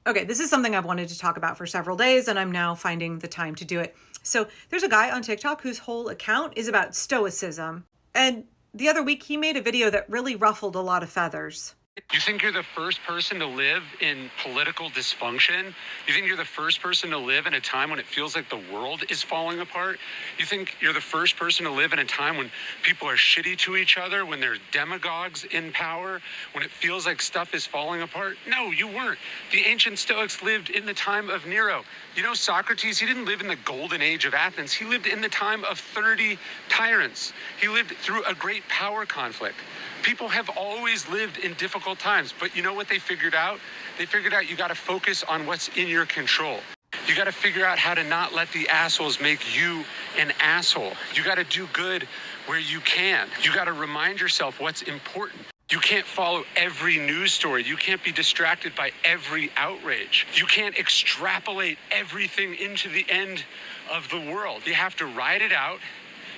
Okay, this is something I've wanted to talk about for several days, and I'm now finding the time to do it. So, there's a guy on TikTok whose whole account is about stoicism. And the other week, he made a video that really ruffled a lot of feathers. You think you're the first person to live in political dysfunction? You think you're the first person to live in a time when it feels like the world is falling apart? You think you're the first person to live in a time when people are shitty to each other, when there's demagogues in power, when it feels like stuff is falling apart? No, you weren't. The ancient Stoics lived in the time of Nero. You know, Socrates, he didn't live in the golden age of Athens. He lived in the time of 30 tyrants. He lived through a great power conflict. People have always lived in difficult times, but you know what they figured out? They figured out you got to focus on what's in your control. You got to figure out how to not let the assholes make you an asshole. You got to do good where you can. You got to remind yourself what's important. You can't follow every news story. You can't be distracted by every outrage. You can't extrapolate everything into the end of the world. You have to ride it out.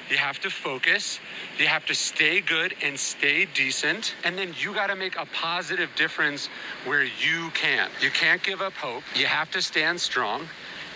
You have to focus, you have to stay good and stay decent, and then you got to make a positive difference where you can. You can't give up hope. You have to stand strong,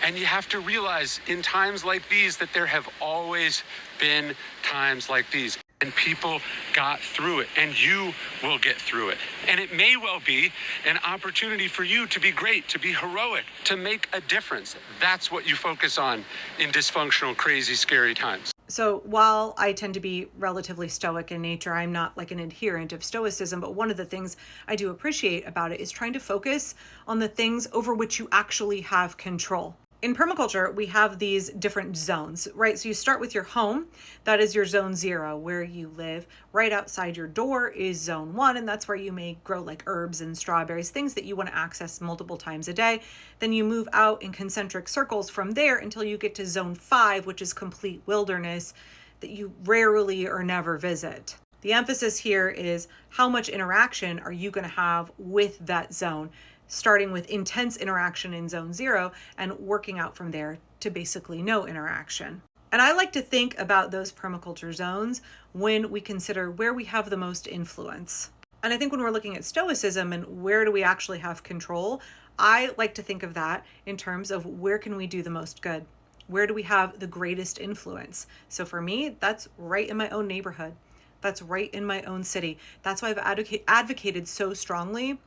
and you have to realize in times like these that there have always been times like these. And people got through it, and you will get through it. And it may well be an opportunity for you to be great, to be heroic, to make a difference. That's what you focus on in dysfunctional, crazy, scary times. So, while I tend to be relatively stoic in nature, I'm not like an adherent of stoicism, but one of the things I do appreciate about it is trying to focus on the things over which you actually have control. In permaculture, we have these different zones, right? So you start with your home. That is your zone 0, where you live. Right outside your door is zone 1, and that's where you may grow like herbs and strawberries, things that you want to access multiple times a day. Then you move out in concentric circles from there until you get to zone 5, which is complete wilderness that you rarely or never visit. The emphasis here is how much interaction are you going to have with that zone, starting with intense interaction in zone 0 and working out from there to basically no interaction. And I like to think about those permaculture zones when we consider where we have the most influence. And I think when we're looking at stoicism and where do we actually have control, I like to think of that in terms of where can we do the most good? Where do we have the greatest influence? So for me, that's right in my own neighborhood. That's right in my own city. That's why I've advocated so strongly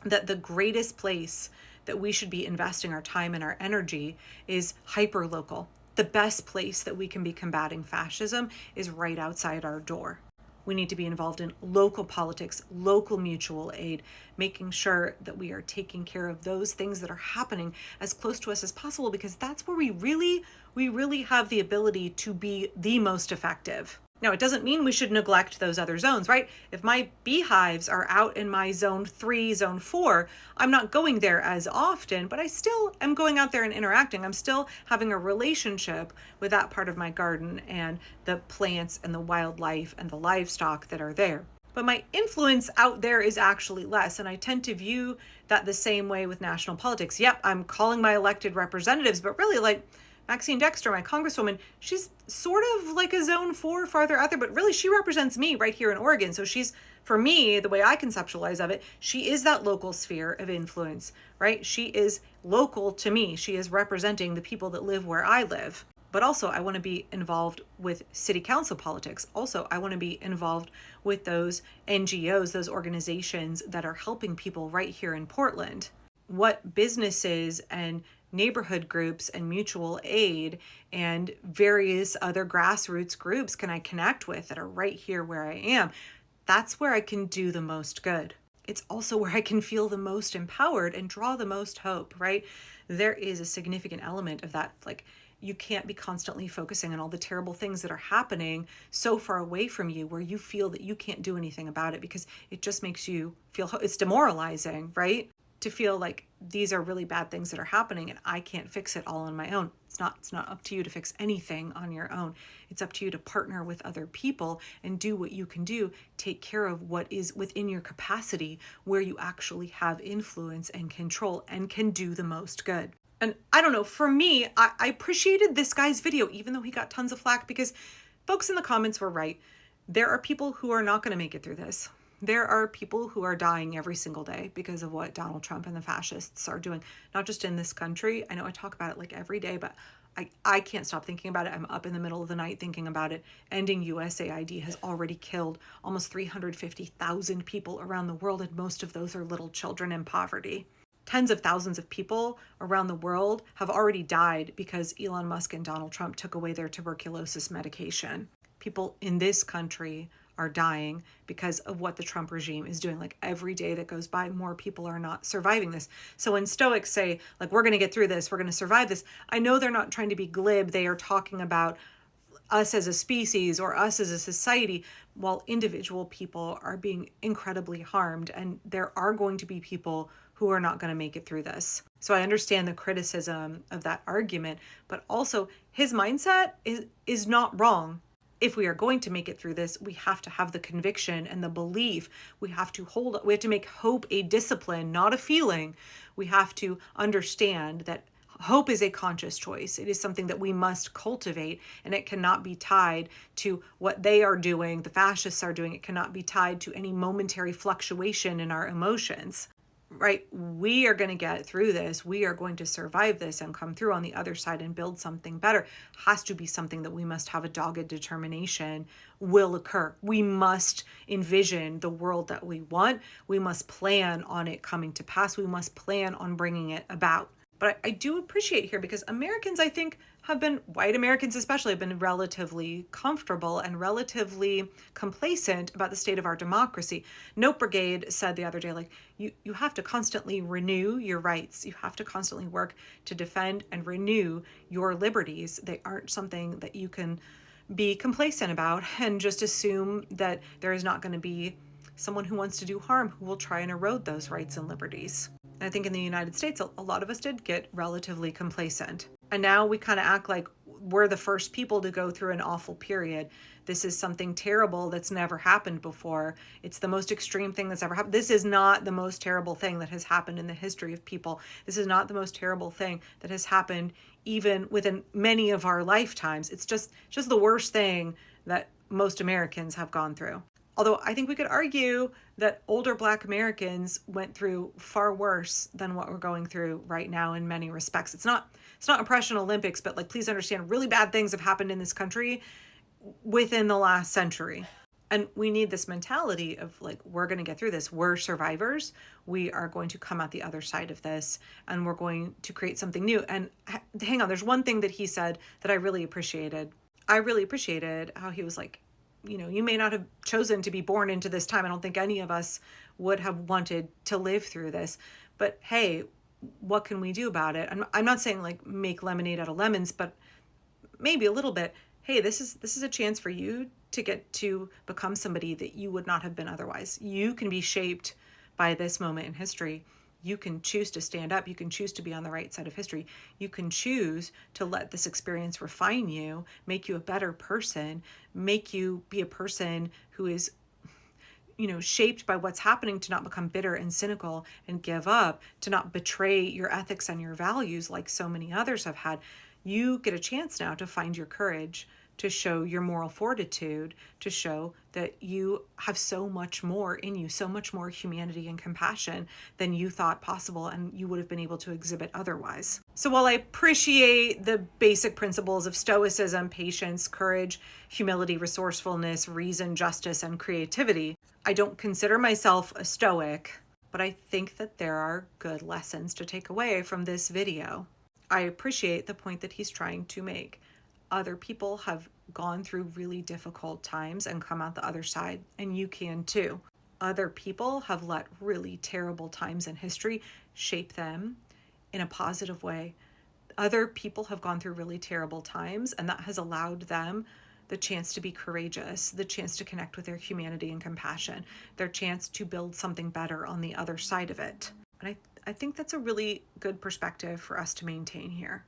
that the greatest place that we should be investing our time and our energy is hyper-local. The best place that we can be combating fascism is right outside our door. We need to be involved in local politics, local mutual aid, making sure that we are taking care of those things that are happening as close to us as possible, because that's where we really have the ability to be the most effective. Now, it doesn't mean we should neglect those other zones, right? If my beehives are out in my zone 3, zone 4, I'm not going there as often, but I still am going out there and interacting. I'm still having a relationship with that part of my garden and the plants and the wildlife and the livestock that are there. But my influence out there is actually less, and I tend to view that the same way with national politics. Yep, I'm calling my elected representatives, but really, like Maxine Dexter, my congresswoman, she's sort of like a zone 4 farther out there, but really she represents me right here in Oregon. So she's, for me, the way I conceptualize of it, she is that local sphere of influence, right? She is local to me. She is representing the people that live where I live. But also I want to be involved with city council politics. Also, I want to be involved with those NGOs, those organizations that are helping people right here in Portland. What businesses and neighborhood groups and mutual aid and various other grassroots groups can I connect with that are right here where I am? That's where I can do the most good. It's also where I can feel the most empowered and draw the most hope, right? There is a significant element of that. Like, you can't be constantly focusing on all the terrible things that are happening so far away from you where you feel that you can't do anything about it, because it just makes you feel, it's demoralizing, right? To feel like these are really bad things that are happening and I can't fix it all on my own. It's not up to you to fix anything on your own. It's up to you to partner with other people and do what you can do. Take care of what is within your capacity, where you actually have influence and control and can do the most good. And I don't know, for me, I appreciated this guy's video, even though he got tons of flack, because folks in the comments were right. There are people who are not going to make it through this. There are people who are dying every single day because of what Donald Trump and the fascists are doing, not just in this country. I know I talk about it like every day, but I can't stop thinking about it. I'm up in the middle of the night thinking about it. Ending USAID has already killed almost 350,000 people around the world, and most of those are little children in poverty. Tens of thousands of people around the world have already died because Elon Musk and Donald Trump took away their tuberculosis medication. People in this country are dying because of what the Trump regime is doing. Like every day that goes by, more people are not surviving this. So when Stoics say, like, we're going to get through this, we're going to survive this, I know they're not trying to be glib. They are talking about us as a species or us as a society, while individual people are being incredibly harmed. And there are going to be people who are not going to make it through this. So I understand the criticism of that argument, but also his mindset is not wrong. If we are going to make it through this, we have to have the conviction and the belief. We have to make hope a discipline, not a feeling. We have to understand that hope is a conscious choice. It is something that we must cultivate, and it cannot be tied to what they are doing, the fascists are doing. It cannot be tied to any momentary fluctuation in our emotions. Right? We are going to get through this. We are going to survive this and come through on the other side and build something better. Has to be something that we must have a dogged determination will occur. We must envision the world that we want. We must plan on it coming to pass. We must plan on bringing it about. But I do appreciate here, because Americans, I think, white Americans especially, have been relatively comfortable and relatively complacent about the state of our democracy. Note Brigade said the other day, like, you have to constantly renew your rights. You have to constantly work to defend and renew your liberties. They aren't something that you can be complacent about and just assume that there is not going to be someone who wants to do harm who will try and erode those rights and liberties. And I think in the United States, a lot of us did get relatively complacent. And now we kind of act like we're the first people to go through an awful period. This is something terrible that's never happened before. It's the most extreme thing that's ever happened. This is not the most terrible thing that has happened in the history of people. This is not the most terrible thing that has happened even within many of our lifetimes. It's just the worst thing that most Americans have gone through. Although I think we could argue that older Black Americans went through far worse than what we're going through right now in many respects. It's not Oppression Olympics, but like, please understand, really bad things have happened in this country within the last century. And we need this mentality of like, we're going to get through this. We're survivors. We are going to come out the other side of this, and we're going to create something new. And hang on, there's one thing that he said that I really appreciated. I really appreciated how he was like, you may not have chosen to be born into this time. I don't think any of us would have wanted to live through this. But hey, what can we do about it? I'm not saying like make lemonade out of lemons, but maybe a little bit. Hey, this is a chance for you to get to become somebody that you would not have been otherwise. You can be shaped by this moment in history. You can choose to stand up. You can choose to be on the right side of history. You can choose to let this experience refine you, make you a better person, make you be a person who is, shaped by what's happening, to not become bitter and cynical and give up, to not betray your ethics and your values like so many others have had. You get a chance now to find your courage, to show your moral fortitude, to show that you have so much more in you, so much more humanity and compassion than you thought possible and you would have been able to exhibit otherwise. So while I appreciate the basic principles of stoicism, patience, courage, humility, resourcefulness, reason, justice, and creativity, I don't consider myself a stoic, but I think that there are good lessons to take away from this video. I appreciate the point that he's trying to make. Other people have gone through really difficult times and come out the other side, and you can too. Other people have let really terrible times in history shape them in a positive way. Other people have gone through really terrible times, and that has allowed them the chance to be courageous, the chance to connect with their humanity and compassion, their chance to build something better on the other side of it. And I think that's a really good perspective for us to maintain here.